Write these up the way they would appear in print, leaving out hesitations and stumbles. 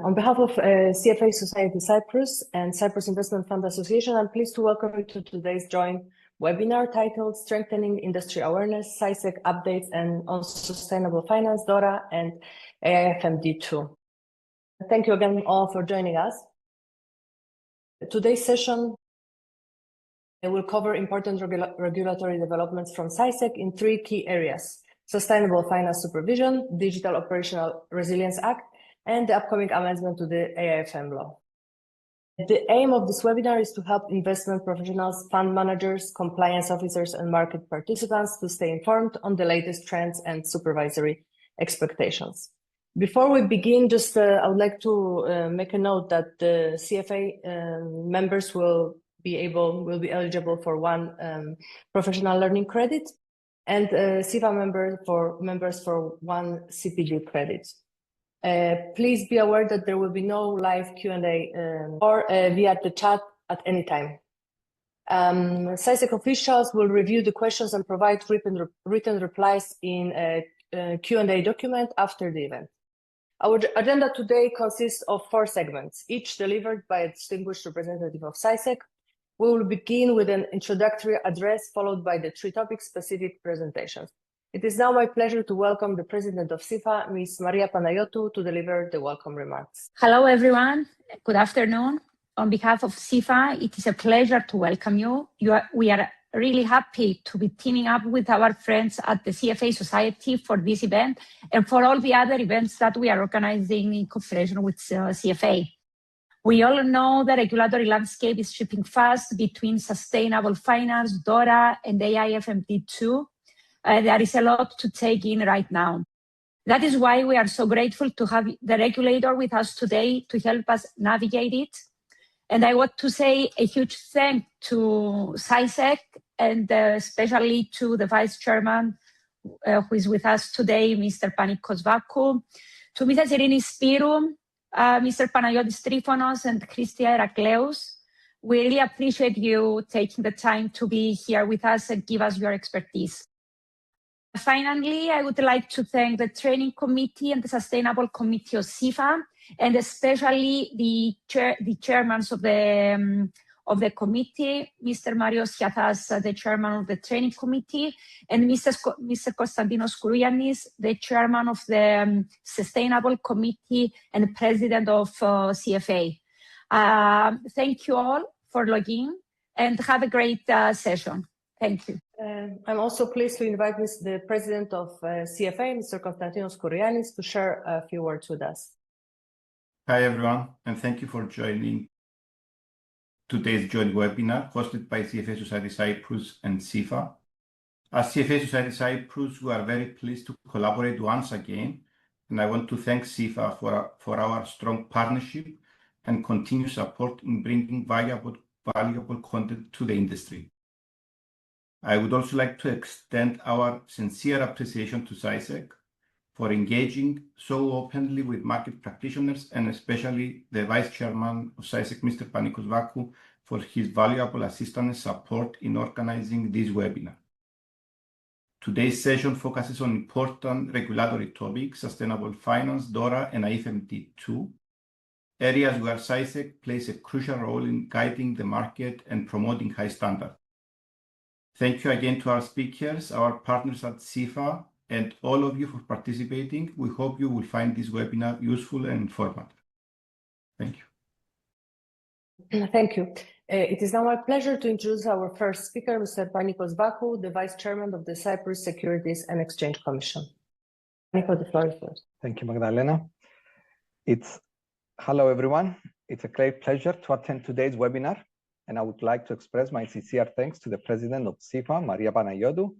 On behalf of CFA Society Cyprus and Cyprus Investment Funds Association, I'm pleased to welcome you to today's joint webinar titled Strengthening Industry Awareness, CySEC Updates and on Sustainable Finance, DORA and AIFMD II. Thank you again all for joining us. Today's session will cover important regulatory developments from CySEC in three key areas: sustainable finance supervision, Digital Operational Resilience Act, and the upcoming amendment to the AIFM Law. The aim of this webinar is to help investment professionals, fund managers, compliance officers, and market participants to stay informed on the latest trends and supervisory expectations. Before we begin, I would like to make a note that the CFA members will be eligible for one professional learning credit, and CIFA members for one CPD credit. Please be aware that there will be no live Q&A or via the chat at any time. CySEC officials will review the questions and provide written replies in a Q&A document after the event. Our agenda today consists of 4 segments, each delivered by a distinguished representative of CySEC. We will begin with an introductory address, followed by the 3 topic-specific presentations. It is now my pleasure to welcome the President of CIFA, Ms. Maria Panayiotou, to deliver the welcome remarks. Hello, everyone. Good afternoon. On behalf of CIFA, it is a pleasure to welcome you. We are really happy to be teaming up with our friends at the CFA Society for this event and for all the other events that we are organizing in cooperation with CFA. We all know the regulatory landscape is shifting fast between sustainable finance, DORA, and AIFMD II. There is a lot to take in right now. That is why we are so grateful to have the regulator with us today to help us navigate it. And I want to say a huge thank to CySEC and especially to the Vice Chairman who is with us today, Mr. Panikos Vakou, to Mrs. Irini Spirou, Mr. Panagiotis Trifonos, and Christia Herakleous. We really appreciate you taking the time to be here with us and give us your expertise. Finally, I would like to thank the Training Committee and the Sustainable Committee of CIFA, and especially the chairmen of the committee, Mr. Marios Chiathas, the chairman of the Training Committee, and Mr. Konstantinos Kourougiannis, the chairman of the Sustainable Committee and president of CFA. Thank you all for logging and have a great session. Thank you. I'm also pleased to invite the president of CFA, Mr. Konstantinos Kourougiannis, to share a few words with us. Hi, everyone, and thank you for joining today's joint webinar hosted by CFA Society Cyprus and CIFA. As CFA Society Cyprus, we are very pleased to collaborate once again, and I want to thank CIFA for our strong partnership and continued support in bringing valuable content to the industry. I would also like to extend our sincere appreciation to CySEC for engaging so openly with market practitioners, and especially the Vice Chairman of CySEC, Mr. Panikos Vakou, for his valuable assistance and support in organizing this webinar. Today's session focuses on important regulatory topics: sustainable finance, DORA, and AIFMD II, areas where CySEC plays a crucial role in guiding the market and promoting high standards. Thank you again to our speakers, our partners at CIFA, and all of you for participating. We hope you will find this webinar useful and informative. Thank you. Thank you. It is now my pleasure to introduce our first speaker, Mr. Panikos Vakou, the Vice Chairman of the Cyprus Securities and Exchange Commission. Panikos, the floor is yours. Thank you, Magdalena. Hello, everyone. It's a great pleasure to attend today's webinar, and I would like to express my sincere thanks to the President of CIFA, Maria Panayiotou,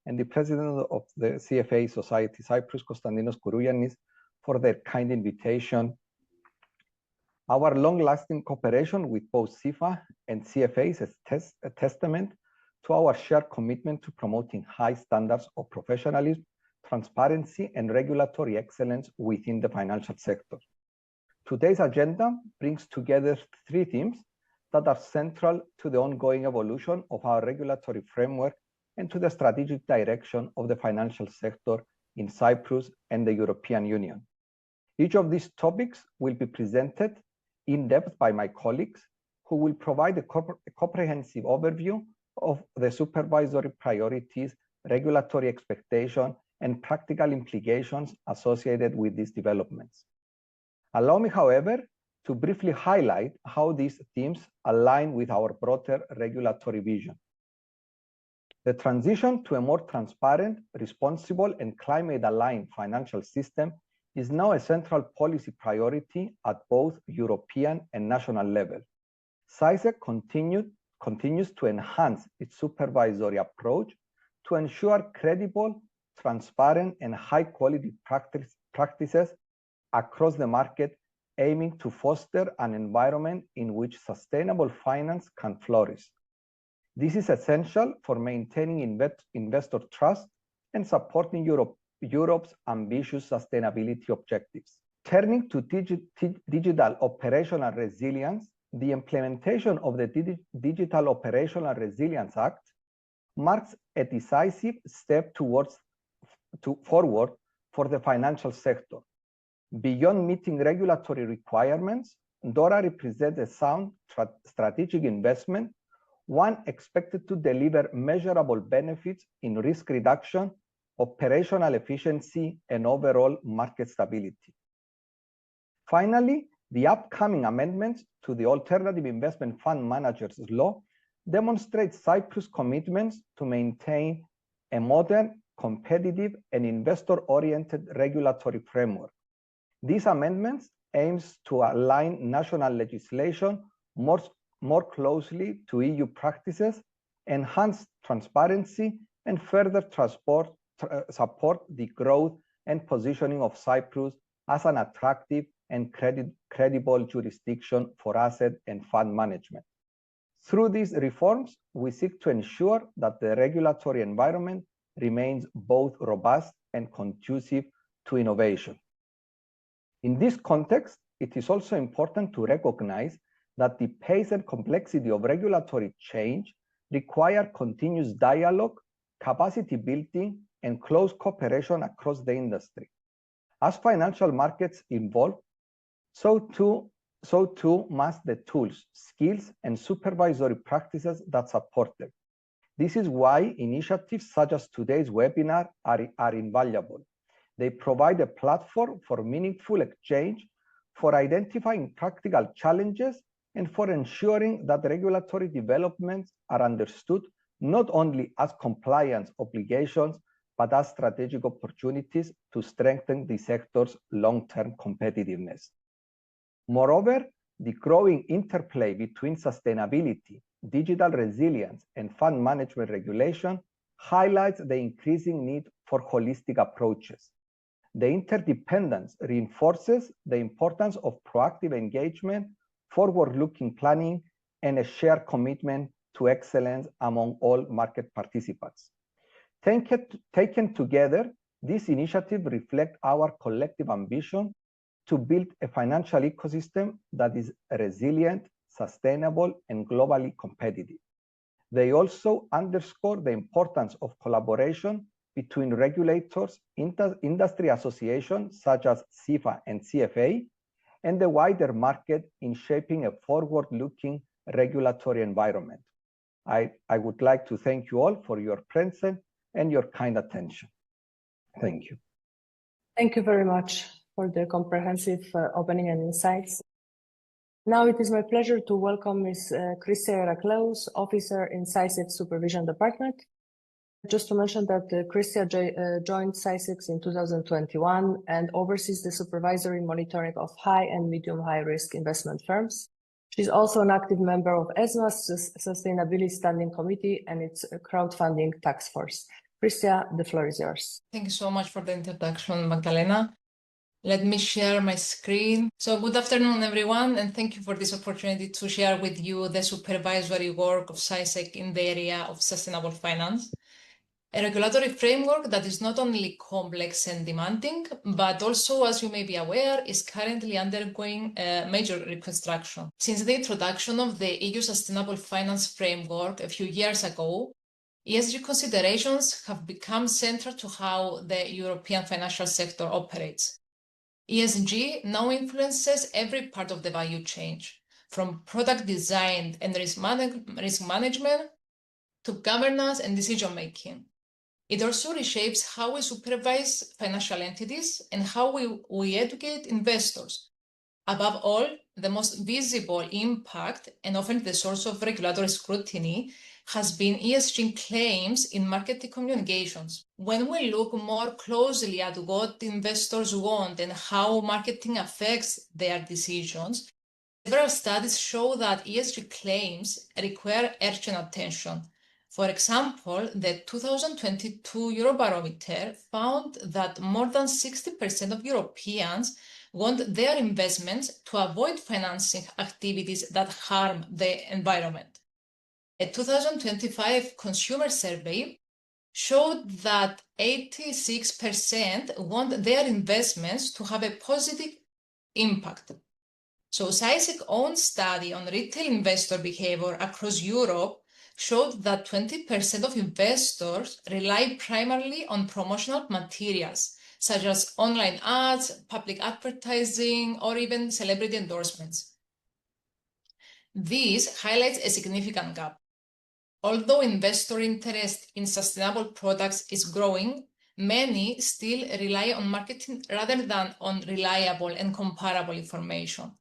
and the President of the CFA Society Cyprus, Konstantinos Kourougiannis, for their kind invitation. Our long-lasting cooperation with both CIFA and CFA is a testament to our shared commitment to promoting high standards of professionalism, transparency, and regulatory excellence within the financial sector. Today's agenda brings together 3 themes that are central to the ongoing evolution of our regulatory framework and to the strategic direction of the financial sector in Cyprus and the European Union. Each of these topics will be presented in depth by my colleagues, who will provide a comprehensive overview of the supervisory priorities, regulatory expectations, and practical implications associated with these developments. Allow me, however, to briefly highlight how these themes align with our broader regulatory vision. The transition to a more transparent, responsible, and climate-aligned financial system is now a central policy priority at both European and national level. CySEC continues to enhance its supervisory approach to ensure credible, transparent, and high-quality practices across the market, aiming to foster an environment in which sustainable finance can flourish. This is essential for maintaining investor trust and supporting Europe's ambitious sustainability objectives. Turning to digital operational resilience, the implementation of the Digital Operational Resilience Act marks a decisive step forward for the financial sector. Beyond meeting regulatory requirements, DORA represents a sound strategic investment, one expected to deliver measurable benefits in risk reduction, operational efficiency, and overall market stability. Finally, the upcoming amendments to the Alternative Investment Fund Managers Law demonstrate Cyprus' commitments to maintain a modern, competitive, and investor-oriented regulatory framework. These amendments aim to align national legislation more closely to EU practices, enhance transparency, and further support the growth and positioning of Cyprus as an attractive and credible jurisdiction for asset and fund management. Through these reforms, we seek to ensure that the regulatory environment remains both robust and conducive to innovation. In this context, it is also important to recognize that the pace and complexity of regulatory change require continuous dialogue, capacity building, and close cooperation across the industry. As financial markets evolve, so too must the tools, skills, and supervisory practices that support them. This is why initiatives such as today's webinar are invaluable. They provide a platform for meaningful exchange, for identifying practical challenges, and for ensuring that regulatory developments are understood not only as compliance obligations, but as strategic opportunities to strengthen the sector's long-term competitiveness. Moreover, the growing interplay between sustainability, digital resilience, and fund management regulation highlights the increasing need for holistic approaches. The interdependence reinforces the importance of proactive engagement, forward-looking planning, and a shared commitment to excellence among all market participants. Taken together, these initiatives reflect our collective ambition to build a financial ecosystem that is resilient, sustainable, and globally competitive. They also underscore the importance of collaboration between regulators, industry associations such as CIFA and CFA, and the wider market in shaping a forward-looking regulatory environment. I would like to thank you all for your presence and your kind attention. Thank you. Thank you very much for the comprehensive opening and insights. Now it is my pleasure to welcome Ms. Christia Irakleous, Officer in CySEC Supervision Department. Just to mention that Christia joined CySEC in 2021 and oversees the supervisory monitoring of high and medium-high risk investment firms. She's also an active member of ESMA's Sustainability Standing Committee and its crowdfunding task force. Christia, the floor is yours. Thank you so much for the introduction, Magdalena. Let me share my screen. So good afternoon, everyone, and thank you for this opportunity to share with you the supervisory work of CySEC in the area of sustainable finance. A regulatory framework that is not only complex and demanding, but also, as you may be aware, is currently undergoing a major reconstruction. Since the introduction of the EU Sustainable Finance Framework a few years ago, ESG considerations have become central to how the European financial sector operates. ESG now influences every part of the value chain, from product design and risk management to governance and decision-making. It also reshapes how we supervise financial entities and how we educate investors. Above all, the most visible impact and often the source of regulatory scrutiny has been ESG claims in marketing communications. When we look more closely at what investors want and how marketing affects their decisions, several studies show that ESG claims require urgent attention. For example, the 2022 Eurobarometer found that more than 60% of Europeans want their investments to avoid financing activities that harm the environment. A 2025 consumer survey showed that 86% want their investments to have a positive impact. So CySEC's own study on retail investor behavior across Europe showed that 20% of investors rely primarily on promotional materials, such as online ads, public advertising, or even celebrity endorsements. This highlights a significant gap. Although investor interest in sustainable products is growing, many still rely on marketing rather than on reliable and comparable information.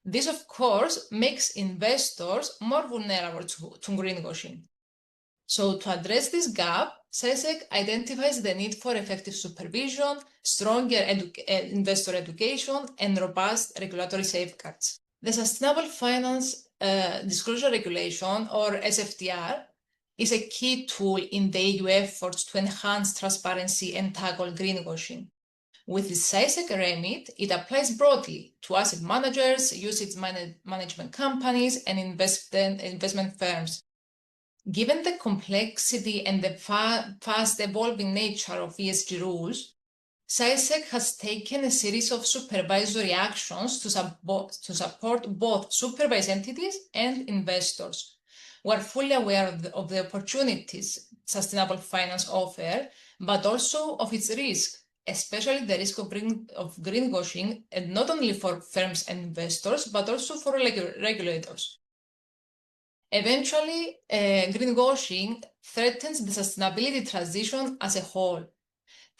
This, of course, makes investors more vulnerable to greenwashing. So to address this gap, CySEC identifies the need for effective supervision, stronger investor education, and robust regulatory safeguards. The Sustainable Finance Disclosure Regulation, or SFDR, is a key tool in the EU efforts to enhance transparency and tackle greenwashing. With the CySEC remit, it applies broadly to asset managers, usage management companies, and investment firms. Given the complexity and the fast-evolving nature of ESG rules, CySEC has taken a series of supervisory actions to support both supervised entities and investors. We are fully aware of the opportunities sustainable finance offers, but also of its risk, especially the risk of greenwashing, and not only for firms and investors, but also for regulators. Eventually, greenwashing threatens the sustainability transition as a whole.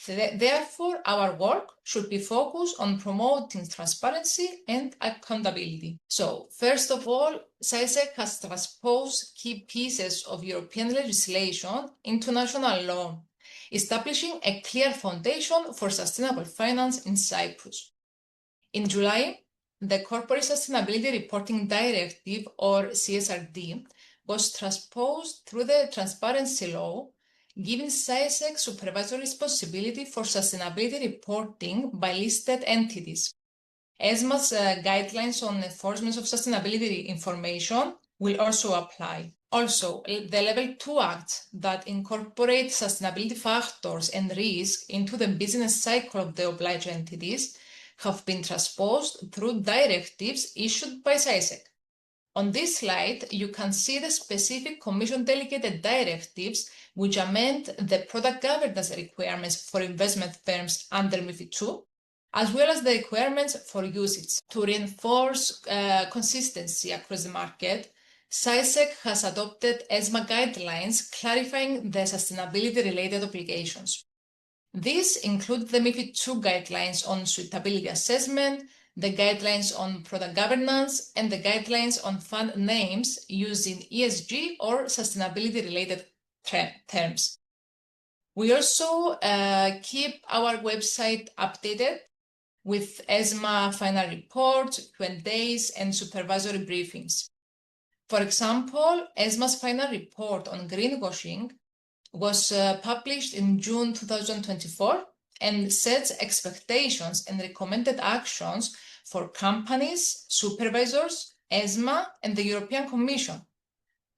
Therefore, our work should be focused on promoting transparency and accountability. So, first of all, CySEC has transposed key pieces of European legislation into national law, establishing a clear foundation for sustainable finance in Cyprus. In July, the Corporate Sustainability Reporting Directive, or CSRD, was transposed through the Transparency Law, giving CySEC supervisory responsibility for sustainability reporting by listed entities. ESMA's guidelines on enforcement of sustainability information will also apply. Also, the Level 2 Acts that incorporate sustainability factors and risk into the business cycle of the obliged entities have been transposed through directives issued by CySEC. On this slide, you can see the specific Commission-delegated directives which amend the product governance requirements for investment firms under MiFID II, as well as the requirements for UCITS. To reinforce consistency across the market, CySEC has adopted ESMA guidelines clarifying the sustainability-related obligations. These include the MiFID II guidelines on suitability assessment, the guidelines on product governance, and the guidelines on fund names using ESG or sustainability-related terms. We also keep our website updated with ESMA final reports, Q&As, and supervisory briefings. For example, ESMA's final report on greenwashing was published in June 2024 and sets expectations and recommended actions for companies, supervisors, ESMA, and the European Commission.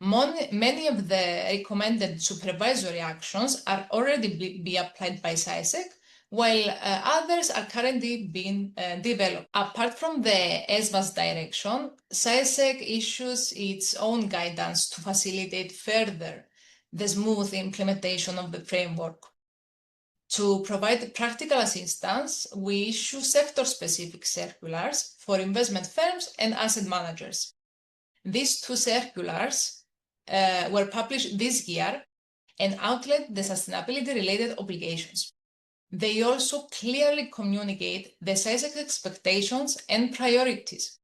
Many of the recommended supervisory actions are already being applied by CySEC, while others are currently being developed. Apart from the ESMA's direction, CySEC issues its own guidance to facilitate further the smooth implementation of the framework. To provide practical assistance, we issue sector-specific circulars for investment firms and asset managers. These two circulars were published this year and outline the sustainability-related obligations. They also clearly communicate the CySEC expectations and priorities.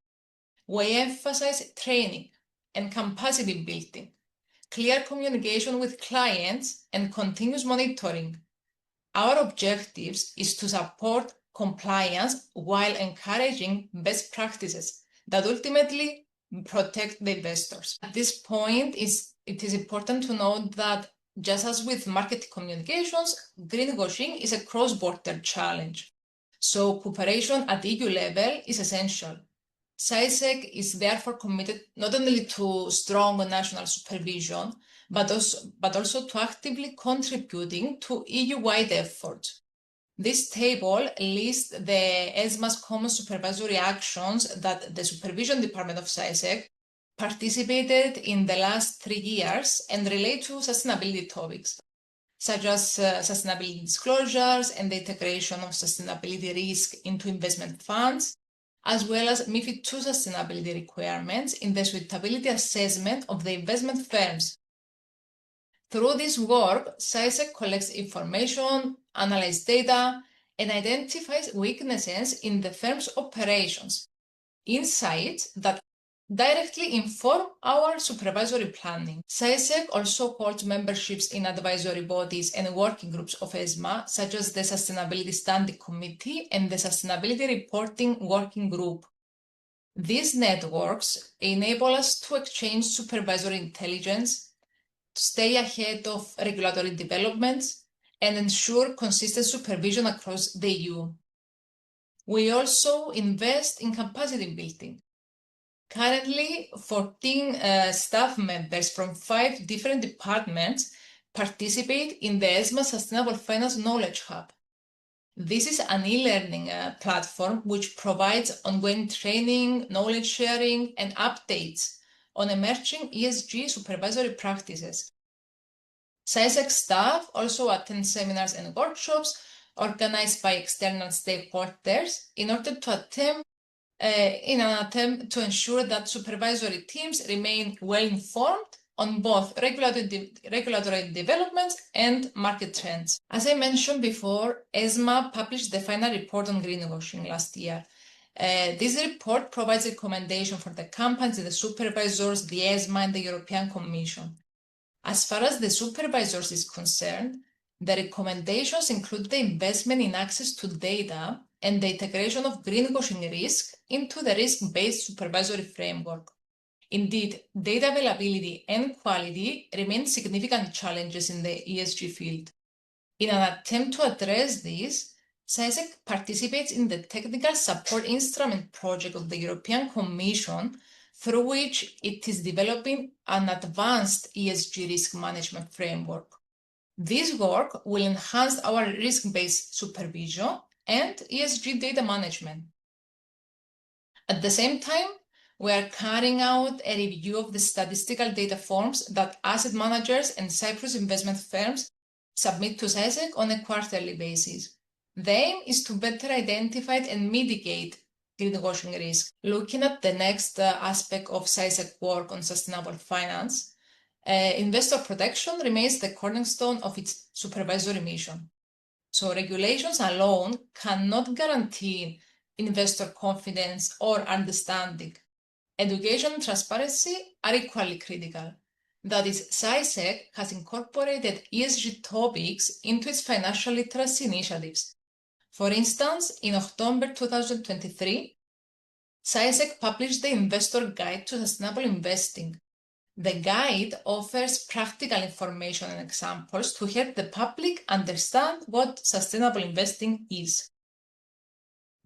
We emphasize training and capacity building, clear communication with clients, and continuous monitoring. Our objectives is to support compliance while encouraging best practices that ultimately protect the investors. At this point, it is important to note that just as with market communications, greenwashing is a cross-border challenge. So cooperation at EU level is essential. CySEC is therefore committed not only to strong national supervision, but also to actively contributing to EU-wide efforts. This table lists the ESMA's common supervisory actions that the Supervision Department of CySEC participated in the last 3 years and relate to sustainability topics, such as sustainability disclosures and the integration of sustainability risk into investment funds, as well as MiFID II sustainability requirements in the suitability assessment of the investment firms. Through this work, CySEC collects information, analyzes data, and identifies weaknesses in the firm's operations, insights that directly inform our supervisory planning. CySEC also holds memberships in advisory bodies and working groups of ESMA, such as the Sustainability Standing Committee and the Sustainability Reporting Working Group. These networks enable us to exchange supervisory intelligence, to stay ahead of regulatory developments, and ensure consistent supervision across the EU. We also invest in capacity building. Currently, 14 staff members from 5 different departments participate in the ESMA Sustainable Finance Knowledge Hub. This is an e-learning platform which provides ongoing training, knowledge sharing, and updates on emerging ESG supervisory practices. CySEC staff also attend seminars and workshops organized by external stakeholders in order to in an attempt to ensure that supervisory teams remain well informed on both regulatory developments and market trends. As I mentioned before, ESMA published the final report on greenwashing last year. This report provides recommendation for the companies, the supervisors, the ESMA, and the European Commission. As far as the supervisors is concerned, the recommendations include the investment in access to data and the integration of greenwashing risk into the risk-based supervisory framework. Indeed, data availability and quality remain significant challenges in the ESG field. In an attempt to address this, CySEC participates in the Technical Support Instrument project of the European Commission, through which it is developing an advanced ESG risk management framework. This work will enhance our risk-based supervision and ESG data management. At the same time, we are carrying out a review of the statistical data forms that asset managers and Cyprus investment firms submit to CySEC on a quarterly basis. The aim is to better identify and mitigate greenwashing risk. Looking at the next aspect of CySEC work on sustainable finance, investor protection remains the cornerstone of its supervisory mission. So regulations alone cannot guarantee investor confidence or understanding. Education and transparency are equally critical. That is, CySEC has incorporated ESG topics into its financial literacy initiatives. For instance, in October 2023, CySEC published the Investor Guide to Sustainable Investing. The guide offers practical information and examples to help the public understand what sustainable investing is.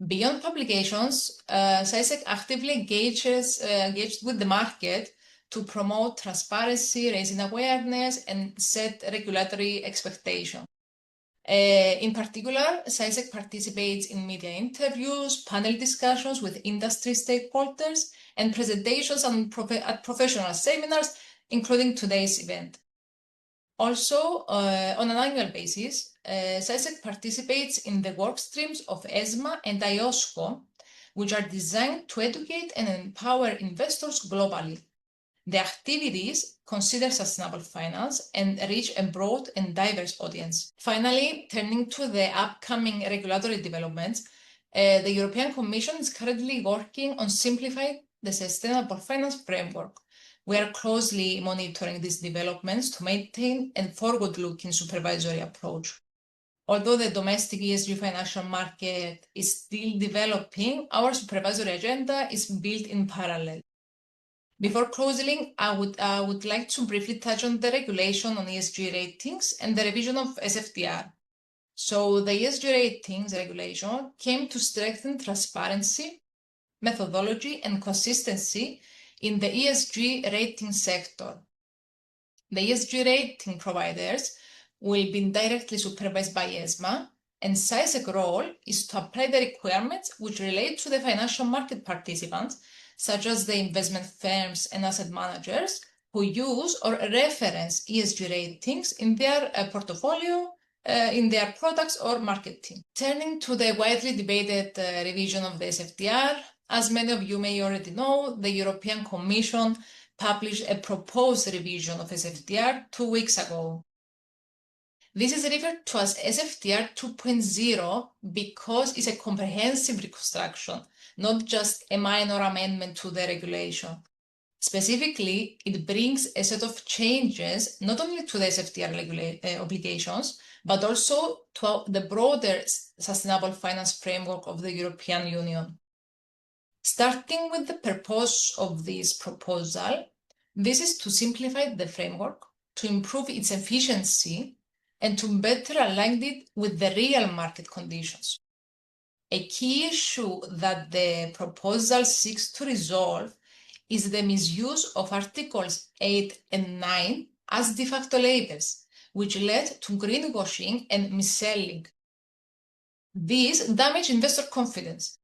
Beyond publications, CySEC actively engaged with the market to promote transparency, raising awareness, and set regulatory expectations. In particular, CySEC participates in media interviews, panel discussions with industry stakeholders, and presentations at professional seminars, including today's event. Also, on an annual basis, CySEC participates in the work streams of ESMA and IOSCO, which are designed to educate and empower investors globally. The activities consider sustainable finance and reach a broad and diverse audience. Finally, turning to the upcoming regulatory developments, the European Commission is currently working on simplifying the sustainable finance framework. We are closely monitoring these developments to maintain a forward-looking supervisory approach. Although the domestic ESG financial market is still developing, our supervisory agenda is built in parallel. Before closing, I would like to briefly touch on the regulation on ESG ratings and the revision of SFDR. So the ESG ratings regulation came to strengthen transparency, methodology, and consistency in the ESG rating sector. The ESG rating providers will be directly supervised by ESMA, and CySEC role is to apply the requirements which relate to the financial market participants, such as the investment firms and asset managers who use or reference ESG ratings in their portfolio, in their products or marketing. Turning to the widely debated revision of the SFDR, as many of you may already know, the European Commission published a proposed revision of SFDR 2 weeks ago. This is referred to as SFDR 2.0 because it's a comprehensive reconstruction, not just a minor amendment to the regulation. Specifically, it brings a set of changes not only to the SFDR obligations, but also to the broader sustainable finance framework of the European Union. Starting with the purpose of this proposal, this is to simplify the framework, to improve its efficiency, and to better align it with the real market conditions. A key issue that the proposal seeks to resolve is the misuse of Articles 8 and 9 as de facto labels, which led to greenwashing and mis-selling. These damage investor confidence.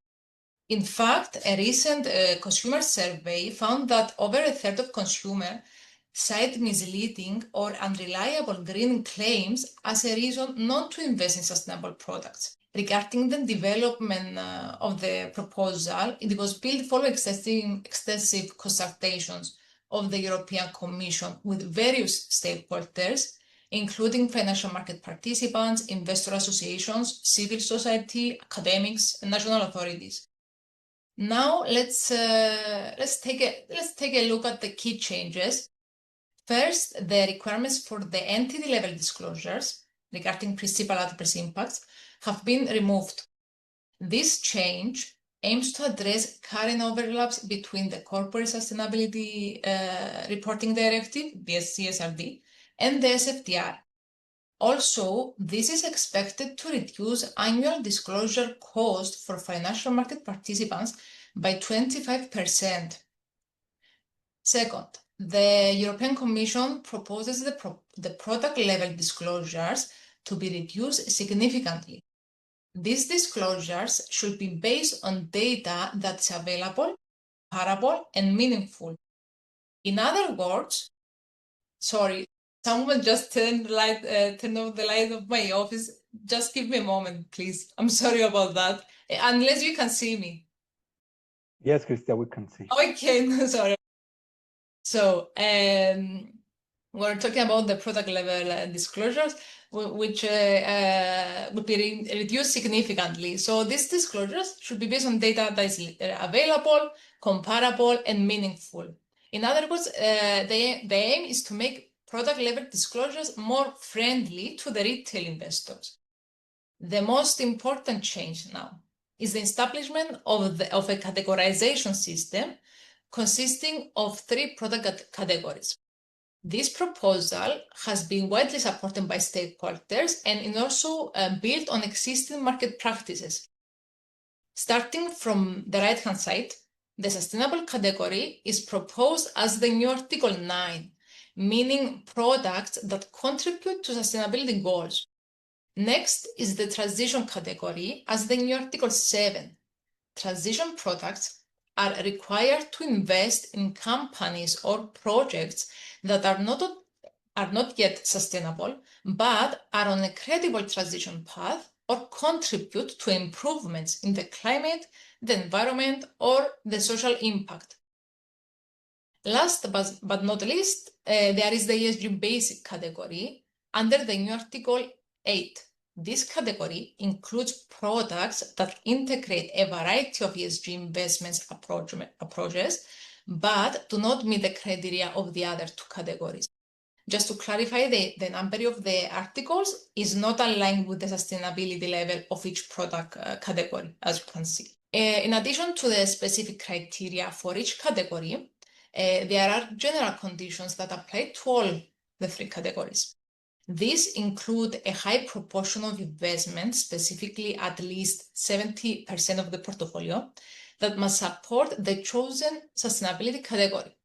In fact, a recent consumer survey found that over a third of consumers cite misleading or unreliable green claims as a reason not to invest in sustainable products. Regarding the development of the proposal, it was built following extensive consultations of the European Commission with various stakeholders, including financial market participants, investor associations, civil society, academics, and national authorities. Now let's take a look at the key changes. First, the requirements for the entity-level disclosures regarding principal adverse impacts have been removed. This change aims to address current overlaps between the Corporate Sustainability Reporting Directive, the CSRD, and the SFDR. Also, this is expected to reduce annual disclosure cost for financial market participants by 25%. Second, the European Commission proposes the product-level disclosures to be reduced significantly. These disclosures should be based on data that's available, comparable, and meaningful. In other words, sorry, someone just turned off the light of my office. Just give me a moment, please. I'm sorry about that. Unless you can see me. Yes, Christia, we can see. Okay, no, sorry. So we're talking about the product level disclosures, which would be reduced significantly. So these disclosures should be based on data that is available, comparable, and meaningful. In other words, the aim is to make product level disclosures more friendly to the retail investors. The most important change now is the establishment of a categorization system consisting of 3 product categories. This proposal has been widely supported by stakeholders and is also built on existing market practices. Starting from the right-hand side, the sustainable category is proposed as the new Article 9, meaning products that contribute to sustainability goals. Next is the transition category as the new Article 7. Transition products are required to invest in companies or projects that are not are not yet sustainable, but are on a credible transition path or contribute to improvements in the climate, the environment, or the social impact. Last but not least, there is the ESG basic category under the new Article 8. This category includes products that integrate a variety of ESG investments approaches, but do not meet the criteria of the other two categories. Just to clarify, the number of the articles is not aligned with the sustainability level of each product category, as you can see. In addition to the specific criteria for each category, there are general conditions that apply to all the three categories. These include a high proportion of investments, specifically at least 70% of the portfolio, that must support the chosen sustainability category.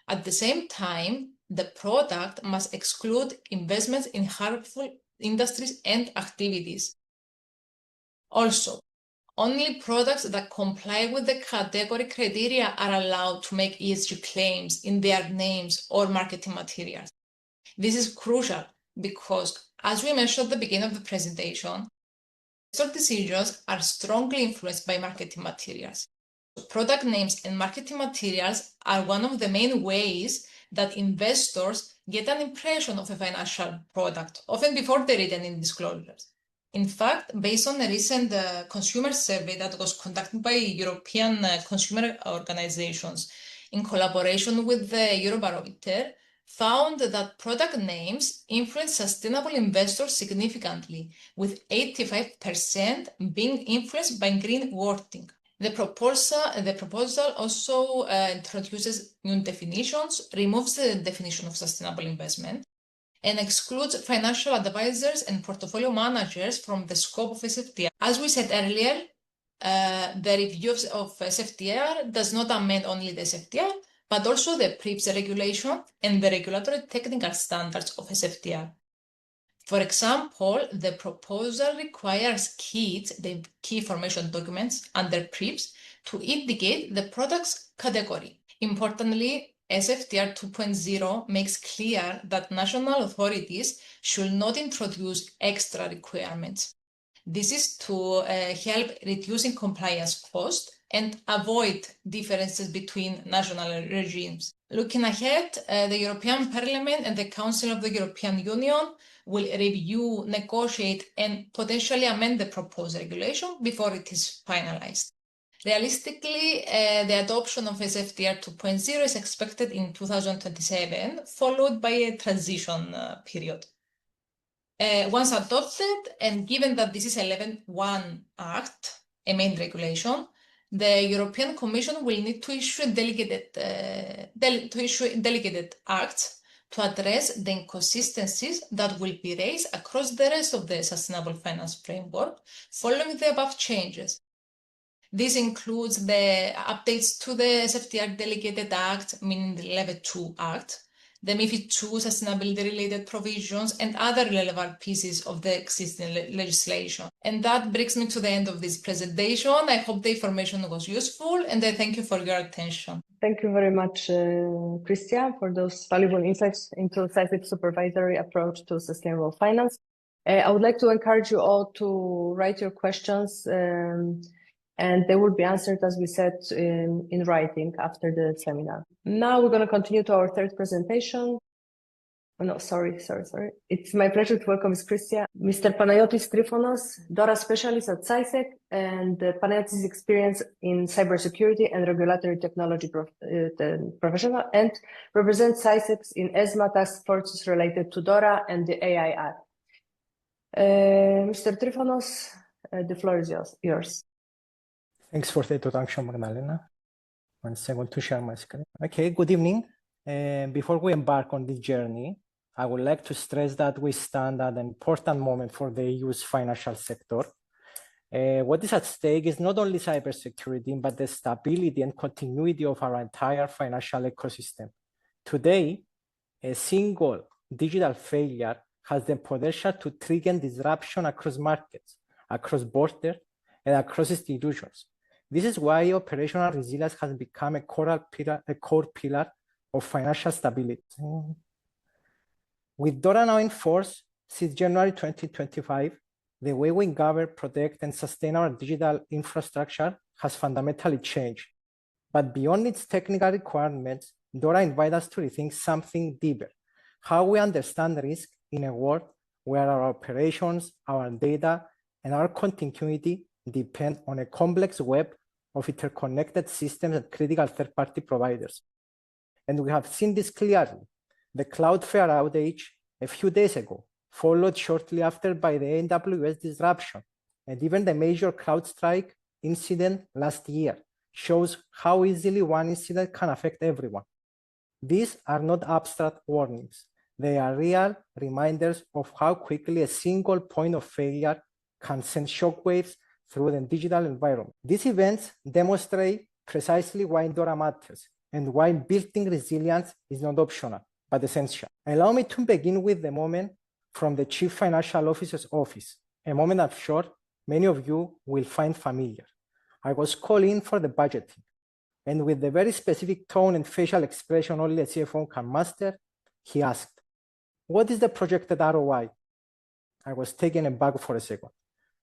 At the same time, the product must exclude investments in harmful industries and activities. Also, only products that comply with the category criteria are allowed to make ESG claims in their names or marketing materials. This is crucial because, as we mentioned at the beginning of the presentation, investor decisions are strongly influenced by marketing materials. Product names and marketing materials are one of the main ways that investors get an impression of a financial product, often before they read any disclosures. In fact, based on a recent consumer survey that was conducted by European consumer organizations in collaboration with the Eurobarometer, found that product names influence sustainable investors significantly, with 85% being influenced by green wording. The proposal also introduces new definitions, removes the definition of sustainable investment, and excludes financial advisors and portfolio managers from the scope of SFTR. As we said earlier, the review of SFTR does not amend only the SFTR, but also the PRIIPs regulation and the regulatory technical standards of SFTR. For example, the proposal requires KIDs, the key information documents under PRIIPs, to indicate the product's category. Importantly, SFTR 2.0 makes clear that national authorities should not introduce extra requirements. This is to help reducing compliance costs and avoid differences between national regimes. Looking ahead, the European Parliament and the Council of the European Union will review, negotiate, and potentially amend the proposed regulation before it is finalized. Realistically, the adoption of SFTR 2.0 is expected in 2027, followed by a transition period. Once adopted, and given that this is a Level 1 Act, a main regulation, the European Commission will need to issue delegated acts to address the inconsistencies that will be raised across the rest of the sustainable finance framework following the above changes. This includes the updates to the SFTR Delegated Act, meaning the Level 2 Act, the MiFID II sustainability-related provisions, and other relevant pieces of the existing legislation. And that brings me to the end of this presentation. I hope the information was useful, and I thank you for your attention. Thank you very much, Christian, for those valuable insights into CySEC's supervisory approach to sustainable finance. I would like to encourage you all to write your questions, and they will be answered, as we said, in writing after the seminar. Now we're going to continue to our third presentation. Oh, no, sorry. It's my pleasure to welcome Christian, Mr. Panayotis Trifonos, DORA specialist at CySEC, and Panayotis' experience in cybersecurity and regulatory technology professional, and represents CySEC in ESMA task forces related to DORA and the AI Act. Mr. Trifonos, the floor is yours. Thanks for the introduction, Magdalena. 1 second to share my screen. Okay, good evening. Before we embark on this journey, I would like to stress that we stand at an important moment for the EU's financial sector. What is at stake is not only cybersecurity, but the stability and continuity of our entire financial ecosystem. Today, a single digital failure has the potential to trigger disruption across markets, across borders, and across institutions. This is why operational resilience has become a core pillar of financial stability. With DORA now in force since January 2025, the way we govern, protect, and sustain our digital infrastructure has fundamentally changed. But beyond its technical requirements, DORA invites us to rethink something deeper: how we understand risk in a world where our operations, our data, and our continuity depend on a complex web of interconnected systems and critical third-party providers. And we have seen this clearly. The Cloudflare outage a few days ago, followed shortly after by the AWS disruption, and even the major CrowdStrike incident last year, shows how easily one incident can affect everyone. These are not abstract warnings. They are real reminders of how quickly a single point of failure can send shockwaves through the digital environment. These events demonstrate precisely why DORA matters and why building resilience is not optional, but essential. Allow me to begin with the moment from the Chief Financial Officer's office, a moment I'm sure many of you will find familiar. I was called in for the budgeting, and with the very specific tone and facial expression only a CFO can master, he asked, "What is the projected ROI?" I was taken aback for a second,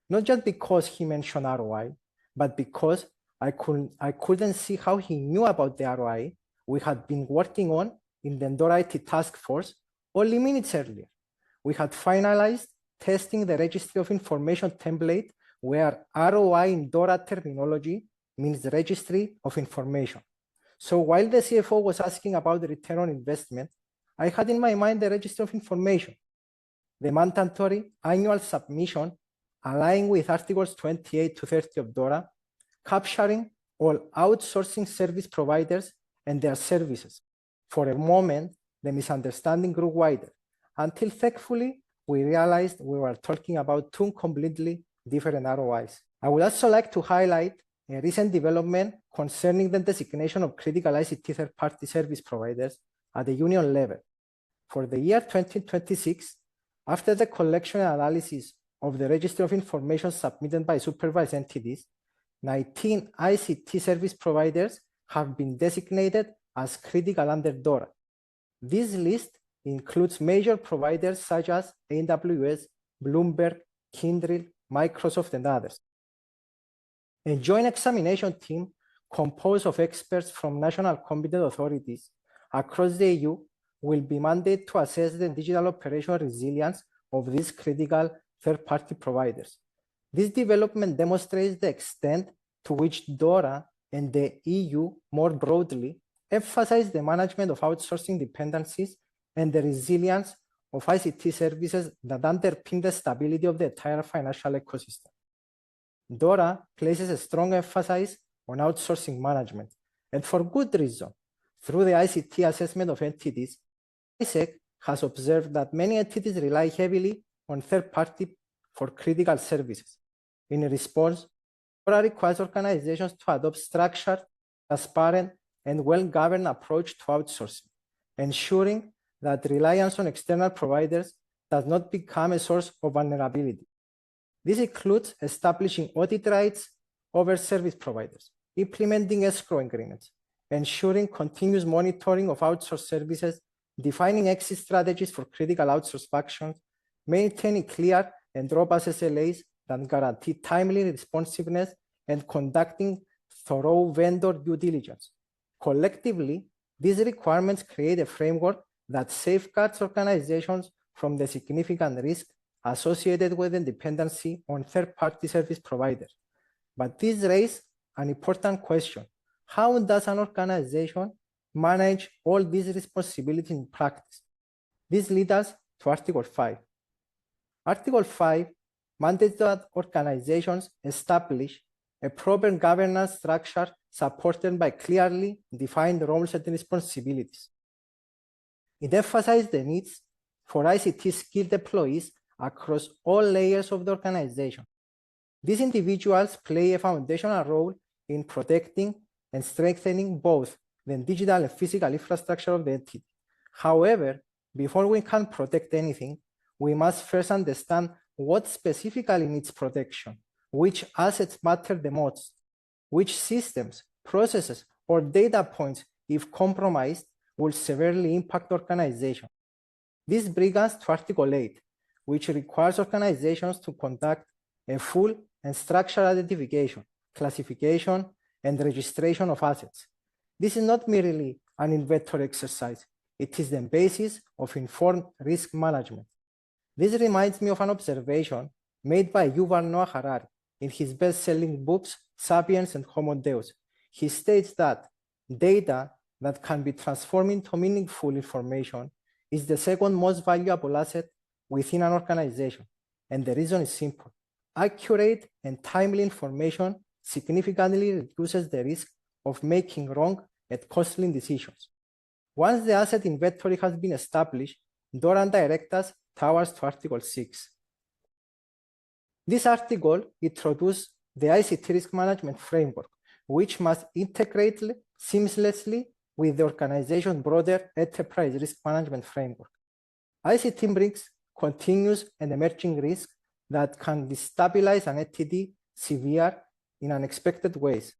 not just because he mentioned ROI, but because I couldn't see how he knew about the ROI we had been working on in the DORA IT task force only minutes earlier. We had finalized testing the Registry of Information template, where ROI in DORA terminology means Registry of Information. So while the CFO was asking about the return on investment, I had in my mind the Registry of Information, the mandatory annual submission aligning with Articles 28 to 30 of DORA, capturing all outsourcing service providers and their services. For a moment, the misunderstanding grew wider, until thankfully, we realized we were talking about two completely different ROIs. I would also like to highlight a recent development concerning the designation of critical ICT third-party service providers at the union level. For the year 2026, after the collection and analysis of the Registry of Information submitted by supervised entities, 19 ICT service providers have been designated as critical under DORA. This list includes major providers such as AWS, Bloomberg, Kyndryl, Microsoft, and others. A joint examination team composed of experts from national competent authorities across the EU will be mandated to assess the digital operational resilience of these critical third-party providers. This development demonstrates the extent to which DORA and the EU more broadly emphasize the management of outsourcing dependencies and the resilience of ICT services that underpin the stability of the entire financial ecosystem. DORA places a strong emphasis on outsourcing management, and for good reason. Through the ICT assessment of entities, CySEC has observed that many entities rely heavily on third party for critical services. In response, DORA requires organizations to adopt structured, transparent, and well-governed approach to outsourcing, ensuring that reliance on external providers does not become a source of vulnerability. This includes establishing audit rights over service providers, implementing escrow agreements, ensuring continuous monitoring of outsourced services, defining exit strategies for critical outsourced functions, maintaining clear and robust SLAs that guarantee timely responsiveness, and conducting thorough vendor due diligence. Collectively, these requirements create a framework that safeguards organizations from the significant risk associated with the dependency on third-party service providers. But this raises an important question. How does an organization manage all these responsibilities in practice? This leads us to Article 5. Article 5 mandates that organizations establish a proper governance structure supported by clearly defined roles and responsibilities. It emphasizes the needs for ICT skilled employees across all layers of the organization. These individuals play a foundational role in protecting and strengthening both the digital and physical infrastructure of the entity. However, before we can protect anything, we must first understand what specifically needs protection, which assets matter the most, which systems, processes, or data points, if compromised, will severely impact the organization. This brings us to Article 8, which requires organizations to conduct a full and structured identification, classification, and registration of assets. This is not merely an inventory exercise. It is the basis of informed risk management. This reminds me of an observation made by Yuval Noah Harari in his best-selling books, Sapiens and Homo Deus. He states that data that can be transformed into meaningful information is the second most valuable asset within an organization. And the reason is simple. Accurate and timely information significantly reduces the risk of making wrong and costly decisions. Once the asset inventory has been established, DORA directs us towards to Article 6. This article introduces the ICT risk management framework, which must integrate seamlessly with the organization's broader enterprise risk management framework. ICT brings continuous and emerging risks that can destabilize an entity severe in unexpected ways.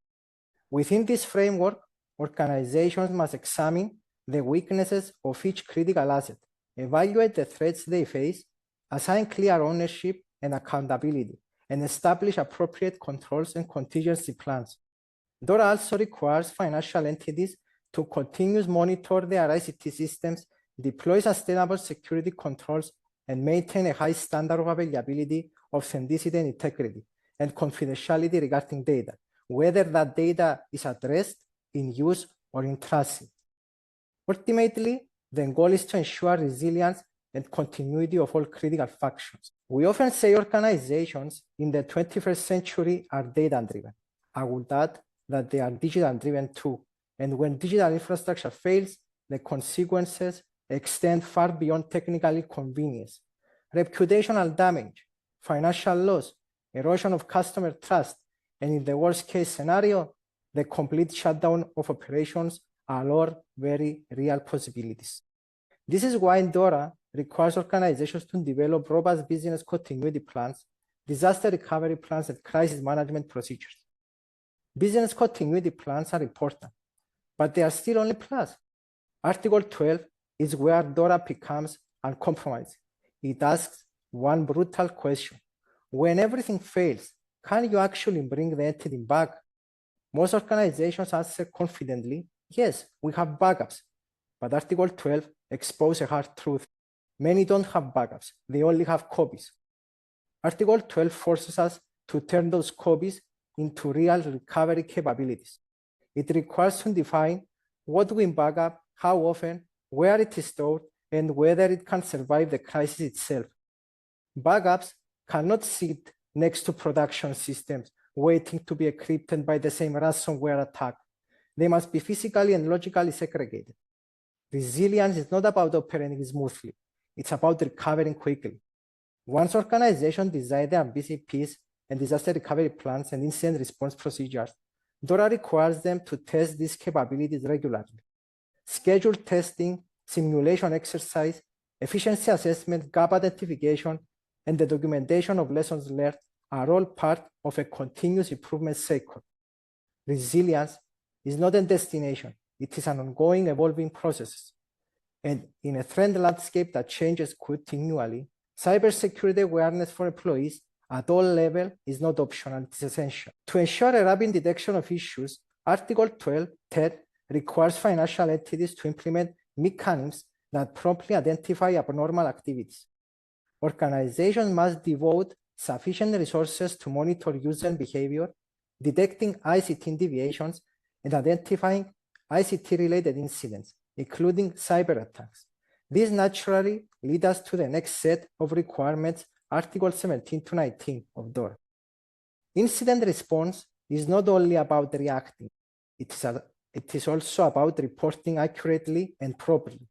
Within this framework, organizations must examine the weaknesses of each critical asset, evaluate the threats they face, assign clear ownership and accountability, and establish appropriate controls and contingency plans. DORA also requires financial entities to continuously monitor their ICT systems, deploy sustainable security controls, and maintain a high standard of availability, authenticity, and integrity, and confidentiality regarding data, whether that data is at rest, in use, or in transit. Ultimately, the goal is to ensure resilience and continuity of all critical functions. We often say organizations in the 21st century are data-driven. I would add that they are digital-driven too. And when digital infrastructure fails, the consequences extend far beyond technical inconvenience. Reputational damage, financial loss, erosion of customer trust, and in the worst case scenario, the complete shutdown of operations are all very real possibilities. This is why DORA requires organizations to develop robust business continuity plans, disaster recovery plans, and crisis management procedures. Business continuity plans are important, but they are still only plans. Article 12 is where DORA becomes uncompromising. It asks one brutal question. When everything fails, can you actually bring the entity back? Most organizations answer confidently, yes, we have backups. But Article 12 exposes a hard truth. Many don't have backups. They only have copies. Article 12 forces us to turn those copies into real recovery capabilities. It requires to define what we back up, how often, where it is stored, and whether it can survive the crisis itself. Backups cannot sit next to production systems waiting to be encrypted by the same ransomware attack. They must be physically and logically segregated. Resilience is not about operating smoothly. It's about recovering quickly. Once organizations design their BCPs and disaster recovery plans and incident response procedures, DORA requires them to test these capabilities regularly. Scheduled testing, simulation exercise, efficiency assessment, gap identification, and the documentation of lessons learned are all part of a continuous improvement cycle. Resilience is not a destination. It is an ongoing, evolving process. And in a threat landscape that changes continually, cybersecurity awareness for employees at all levels is not optional, it is essential. To ensure a rapid detection of issues, Article 12.10 requires financial entities to implement mechanisms that promptly identify abnormal activities. Organizations must devote sufficient resources to monitor user behavior, detecting ICT deviations, and identifying ICT-related incidents, including cyber attacks. This naturally leads us to the next set of requirements, Article 17 to 19 of DORA. Incident response is not only about reacting, it is also about reporting accurately and properly.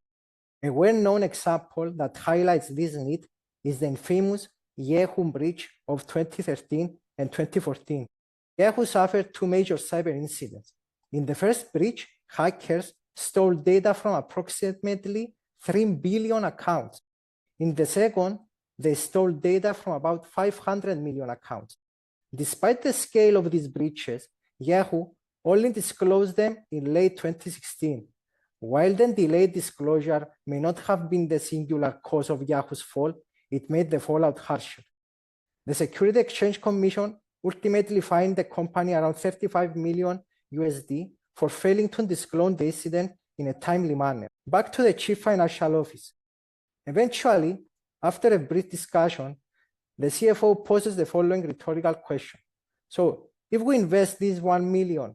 A well-known example that highlights this need is the infamous Yahoo breach of 2013 and 2014. Yahoo suffered two major cyber incidents. In the first breach, hackers stole data from approximately 3 billion accounts. In the second, they stole data from about 500 million accounts. Despite the scale of these breaches, Yahoo only disclosed them in late 2016, While the delayed disclosure may not have been the singular cause of Yahoo's fall, it made the fallout harsher. The Securities Exchange Commission ultimately fined the company around $35 million for failing to disclose the incident in a timely manner. Back to the Chief Financial Officer. Eventually, after a brief discussion, the CFO poses the following rhetorical question. So, if we invest this $1 million,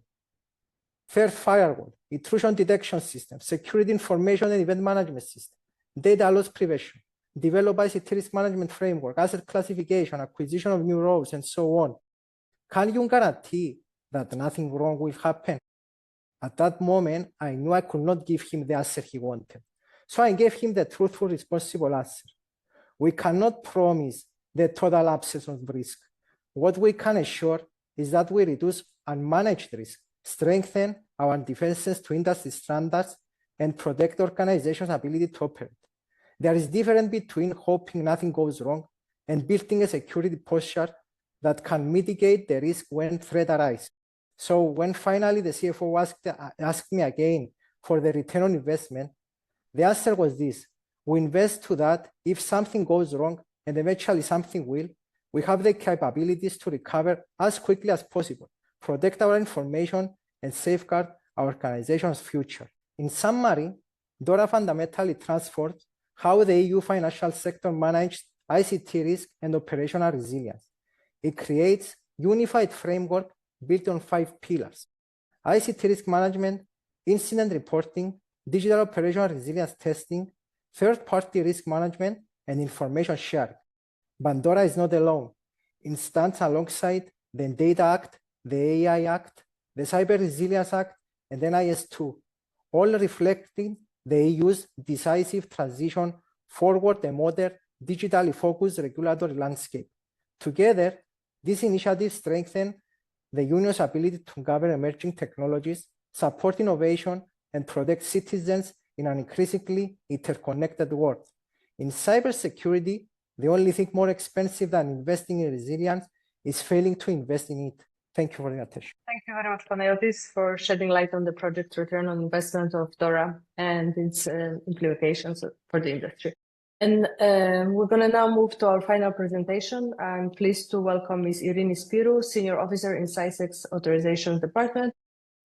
fair firewall, intrusion detection system, security information and event management system, data loss prevention, develop ICT risk management framework, asset classification, acquisition of new roles, and so on, can you guarantee that nothing wrong will happen? At that moment, I knew I could not give him the answer he wanted. So I gave him the truthful, responsible answer. We cannot promise the total absence of risk. What we can assure is that we reduce unmanaged risk, strengthen our defenses to industry standards, and protect organizations' ability to operate. There is a difference between hoping nothing goes wrong and building a security posture that can mitigate the risk when threat arises. So when finally the CFO asked me again for the return on investment, the answer was this: we invest to that if something goes wrong, and eventually something will, we have the capabilities to recover as quickly as possible, protect our information, and safeguard our organization's future. In summary, DORA fundamentally transforms how the EU financial sector managed ICT risk and operational resilience. It creates a unified framework built on 5 pillars: ICT risk management, incident reporting, digital operational resilience testing, third-party risk management, and information sharing. But DORA is not alone. It stands alongside the Data Act, the AI Act, the Cyber Resilience Act, and NIS2, all reflecting the EU's decisive transition forward a modern, digitally focused regulatory landscape. Together, these initiatives strengthen the Union's ability to govern emerging technologies, support innovation, and protect citizens in an increasingly interconnected world. In cybersecurity, the only thing more expensive than investing in resilience is failing to invest in it. Thank you for your attention. Thank you very much, Panayotis, for shedding light on the project return on investment of DORA and its implications for the industry. And we're going to now move to our final presentation. I'm pleased to welcome Ms. Irini Spirou, Senior Officer in CySEC's Authorizations Department.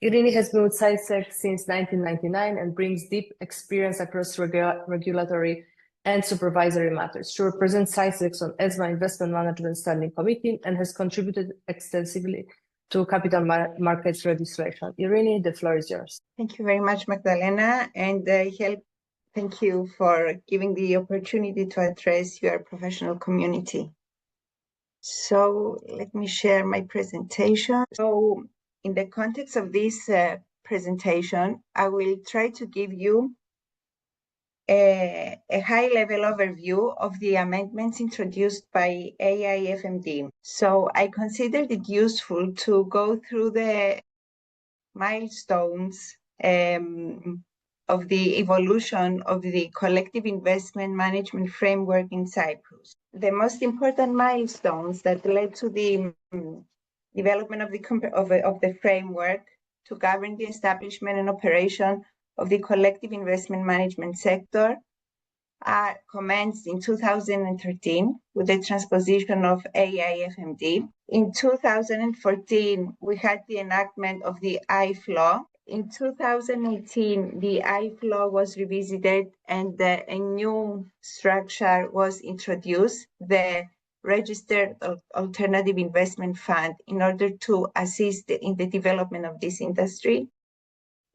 Irini has been with CySEC since 1999 and brings deep experience across regulatory and supervisory matters. She represents CySEC on ESMA Investment Management Standing Committee and has contributed extensively to capital markets legislation. Irini, the floor is yours. Thank you very much, Magdalena, and thank you for giving the opportunity to address your professional community. So let me share my presentation. So in the context of this presentation, I will try to give you a high-level overview of the amendments introduced by AIFMD. So I considered it useful to go through the milestones of the evolution of the collective investment management framework in Cyprus. The most important milestones that led to the development of the framework to govern the establishment and operation of the collective investment management sector commenced in 2013 with the transposition of AIFMD. In 2014, we had the enactment of the AIFM Law. In 2018, the AIFM Law was revisited and a new structure was introduced, the Registered Alternative Investment Fund, in order to assist in the development of this industry.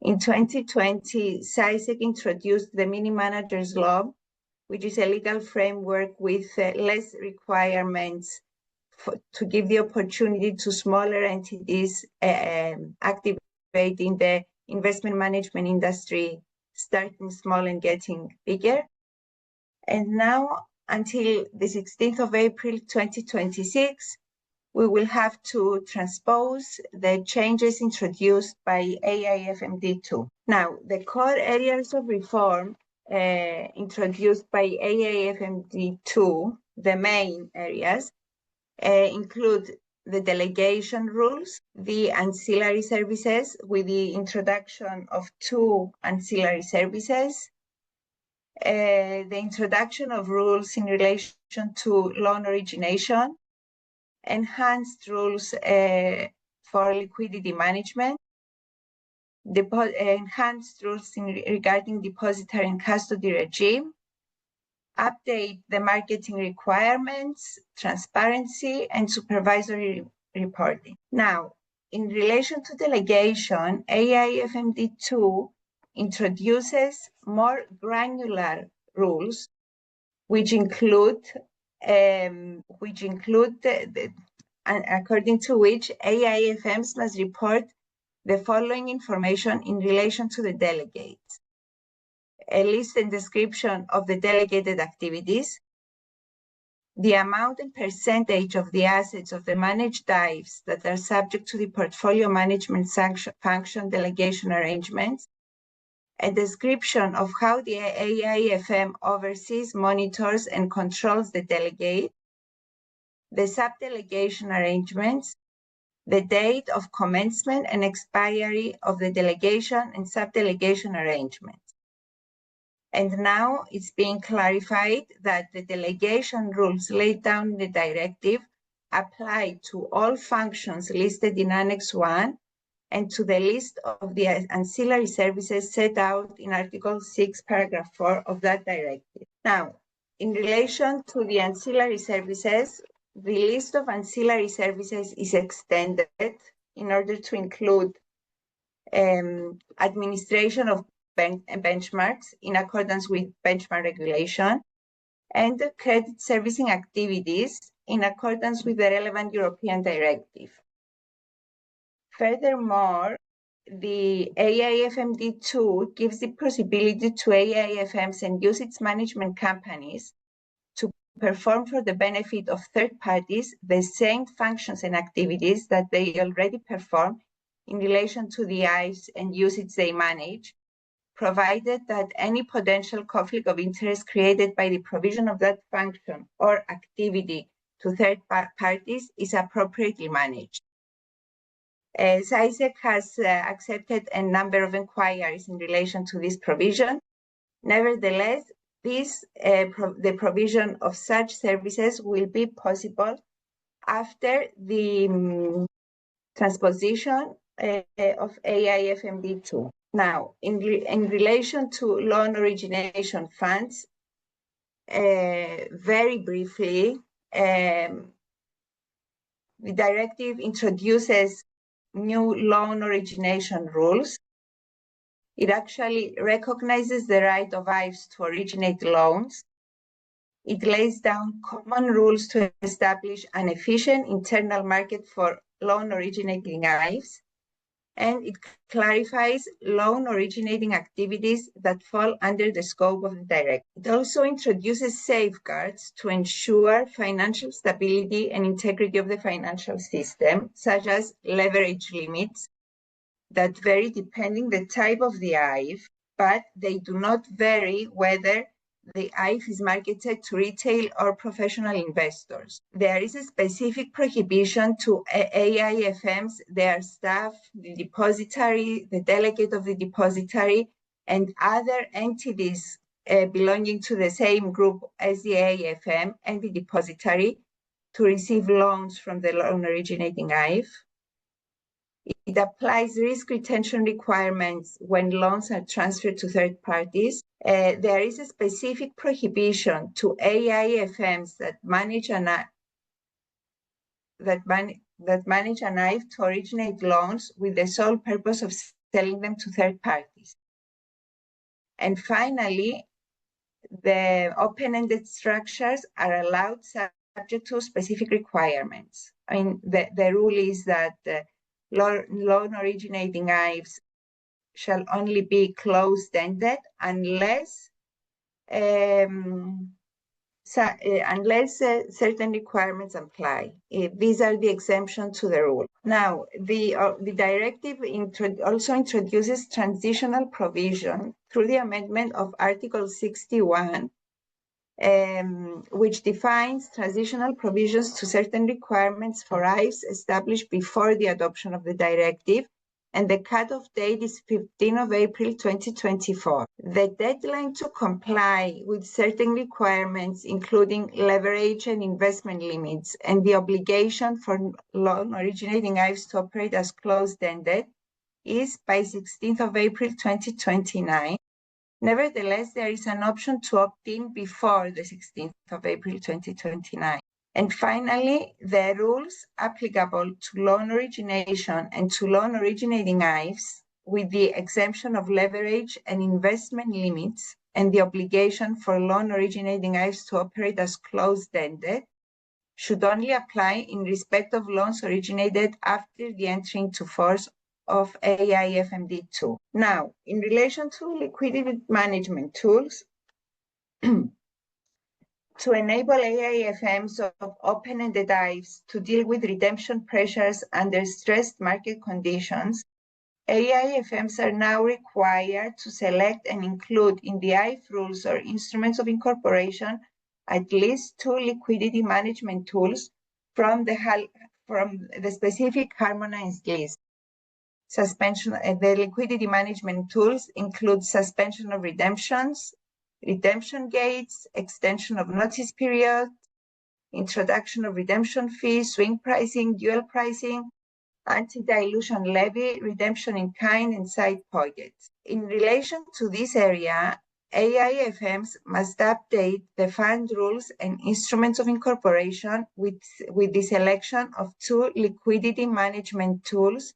In 2020, CySEC introduced the Mini Managers Law, which is a legal framework with less requirements to give the opportunity to smaller entities activate in the investment management industry, starting small and getting bigger. And now, until the 16th of April 2026, we will have to transpose the changes introduced by AIFMD II. Now, the core areas of reform introduced by AIFMD II, the main areas, include the delegation rules, the ancillary services with the introduction of 2 ancillary services, the introduction of rules in relation to loan origination, enhanced rules for liquidity management, enhanced rules regarding depository and custody regime, update the marketing requirements, transparency, and supervisory reporting. Now, in relation to delegation, AIFMD II introduces more granular rules, which include according to which AIFMs must report the following information in relation to the delegates: a list and description of the delegated activities, the amount and percentage of the assets of the managed AIFs that are subject to the portfolio management function delegation arrangements, a description of how the AIFM oversees, monitors, and controls the delegate, the sub-delegation arrangements, the date of commencement and expiry of the delegation and sub-delegation arrangements. And now it's being clarified that the delegation rules laid down in the directive apply to all functions listed in Annex 1 and to the list of the ancillary services set out in Article 6, Paragraph 4 of that directive. Now, in relation to the ancillary services, the list of ancillary services is extended in order to include administration of benchmarks in accordance with benchmark regulation and credit servicing activities in accordance with the relevant European directive. Furthermore, the AIFMD II gives the possibility to AIFMs and UCITS management companies to perform for the benefit of third parties the same functions and activities that they already perform in relation to the AIFs and UCITS they manage, provided that any potential conflict of interest created by the provision of that function or activity to third parties is appropriately managed. CySEC has accepted a number of inquiries in relation to this provision. Nevertheless, the provision of such services will be possible after the transposition of AIFMD II. Now, in relation to loan origination funds, very briefly, the directive introduces new loan origination rules. It actually recognizes the right of AIFs to originate loans. It lays down common rules to establish an efficient internal market for loan originating AIFs, and it clarifies loan originating activities that fall under the scope of the directive. It also introduces safeguards to ensure financial stability and integrity of the financial system, such as leverage limits that vary depending the type of the AIF, but they do not vary whether the AIF is marketed to retail or professional investors. There is a specific prohibition to AIFMs, their staff, the depository, the delegate of the depository, and other entities belonging to the same group as the AIFM and the depository to receive loans from the loan originating AIF. It applies risk retention requirements when loans are transferred to third parties. There is a specific prohibition to AIFMs that manage an AIF to originate loans with the sole purpose of selling them to third parties. And finally, the open-ended structures are allowed subject to specific requirements. I mean, the rule is that loan originating AIFs shall only be closed-ended unless certain requirements apply. These are the exemptions to the rule. Now, the directive also introduces transitional provision through the amendment of Article 61 which defines transitional provisions to certain requirements for AIFs established before the adoption of the directive, and the cutoff date is 15 of April 2024. The deadline to comply with certain requirements, including leverage and investment limits, and the obligation for loan originating AIFs to operate as closed-ended, is by 16th of April 2029. Nevertheless, there is an option to opt in before the 16th of April 2029. And finally, the rules applicable to loan origination and to loan originating AIFs, with the exemption of leverage and investment limits and the obligation for loan originating AIFs to operate as closed-ended, should only apply in respect of loans originated after the entry into force of AIFMD II. Now, in relation to liquidity management tools, to enable AIFMs of open-ended AIFs to deal with redemption pressures under stressed market conditions, AIFMs are now required to select and include in the AIF rules or instruments of incorporation at least 2 liquidity management tools from the specific harmonized list. The liquidity management tools include suspension of redemptions, redemption gates, extension of notice period, introduction of redemption fees, swing pricing, dual pricing, anti-dilution levy, redemption in kind, and side pockets. In relation to this area, AIFMs must update the fund rules and instruments of incorporation with the selection of 2 liquidity management tools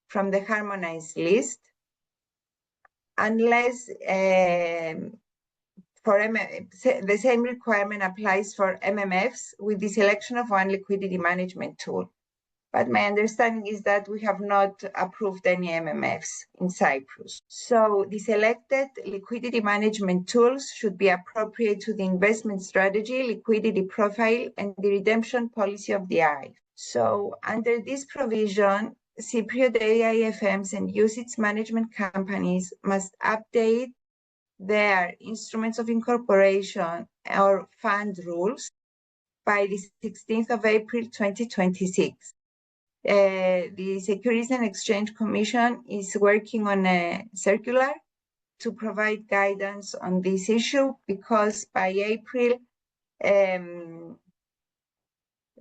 from the harmonized list, unless the same requirement applies for MMFs with the selection of 1 liquidity management tool. But my understanding is that we have not approved any MMFs in Cyprus. So the selected liquidity management tools should be appropriate to the investment strategy, liquidity profile, and the redemption policy of the AIF. So under this provision, Cypriot AIFMs and UCITS management companies must update their instruments of incorporation or fund rules by the 16th of April 2026. The Securities and Exchange Commission is working on a circular to provide guidance on this issue, because by April,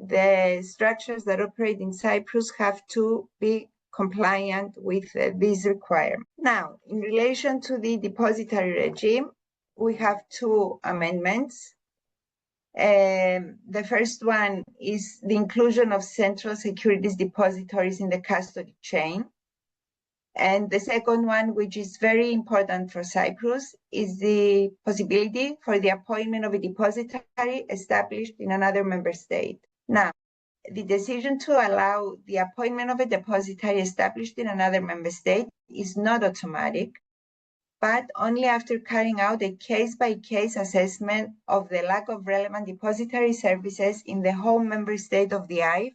the structures that operate in Cyprus have to be compliant with this requirement. Now, in relation to the depository regime, we have 2 amendments. The first one is the inclusion of central securities depositories in the custody chain. And the second one, which is very important for Cyprus, is the possibility for the appointment of a depository established in another member state. Now, the decision to allow the appointment of a depository established in another member state is not automatic, but only after carrying out a case-by-case assessment of the lack of relevant depository services in the home member state of the AIF,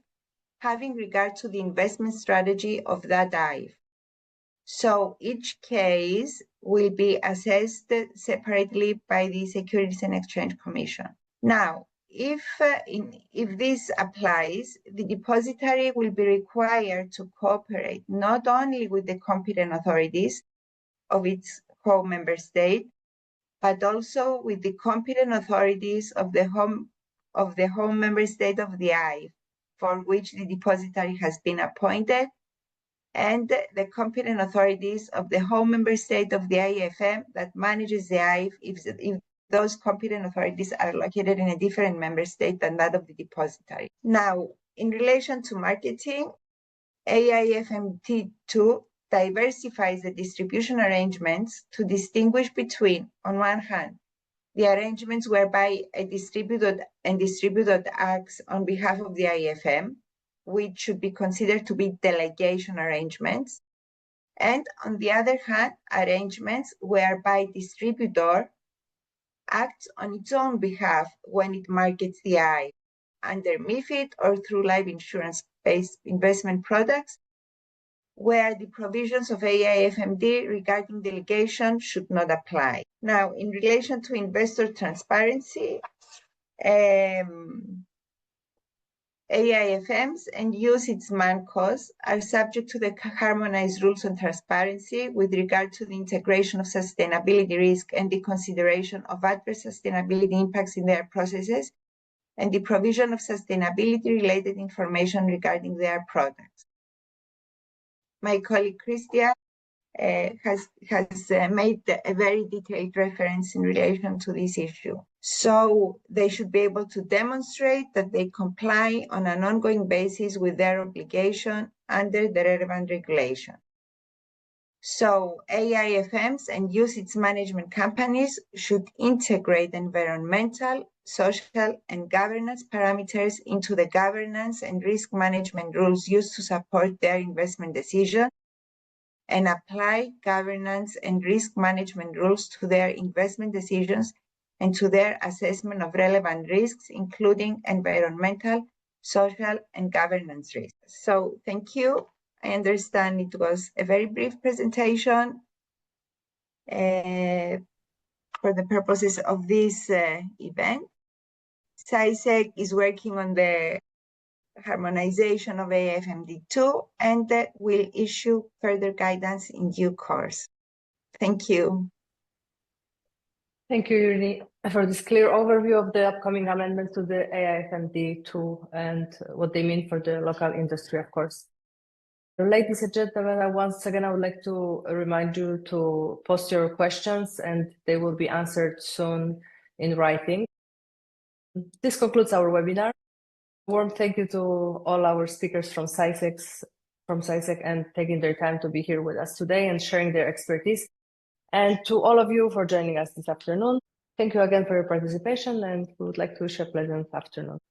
having regard to the investment strategy of that AIF. So each case will be assessed separately by the Securities and Exchange Commission. Now, if this applies, the depository will be required to cooperate not only with the competent authorities of its home member state, but also with the competent authorities of the home member state of the AIF, for which the depository has been appointed, and the competent authorities of the home member state of the AIFM that manages the AIF, if those competent authorities are located in a different member state than that of the depository. Now, in relation to marketing, AIFMD II diversifies the distribution arrangements to distinguish between, on one hand, the arrangements whereby a distributor acts on behalf of the AIFM, which should be considered to be delegation arrangements, and on the other hand, arrangements whereby distributor acts on its own behalf when it markets the AIF under MiFID or through life insurance-based investment products, where the provisions of AIFMD regarding delegation should not apply. Now, in relation to investor transparency, AIFMs and UCITS ManCos are subject to the harmonized rules on transparency with regard to the integration of sustainability risk and the consideration of adverse sustainability impacts in their processes and the provision of sustainability-related information regarding their products. My colleague Christian has made a very detailed reference in relation to this issue. So they should be able to demonstrate that they comply on an ongoing basis with their obligation under the relevant regulation. So AIFMs and UCITS management companies should integrate environmental, social, and governance parameters into the governance and risk management rules used to support their investment decision and apply governance and risk management rules to their investment decisions and to their assessment of relevant risks, including environmental, social, and governance risks. So thank you. I understand it was a very brief presentation for the purposes of this event. CySEC is working on the harmonization of AIFMD II and will issue further guidance in due course. Thank you. Thank you, Yuri, for this clear overview of the upcoming amendments to the AIFMD II and what they mean for the local industry, of course. Ladies and gentlemen, once again, I would like to remind you to post your questions and they will be answered soon in writing. This concludes our webinar. Warm thank you to all our speakers from CySEC and taking their time to be here with us today and sharing their expertise. And to all of you for joining us this afternoon. Thank you again for your participation and we would like to wish you a pleasant afternoon.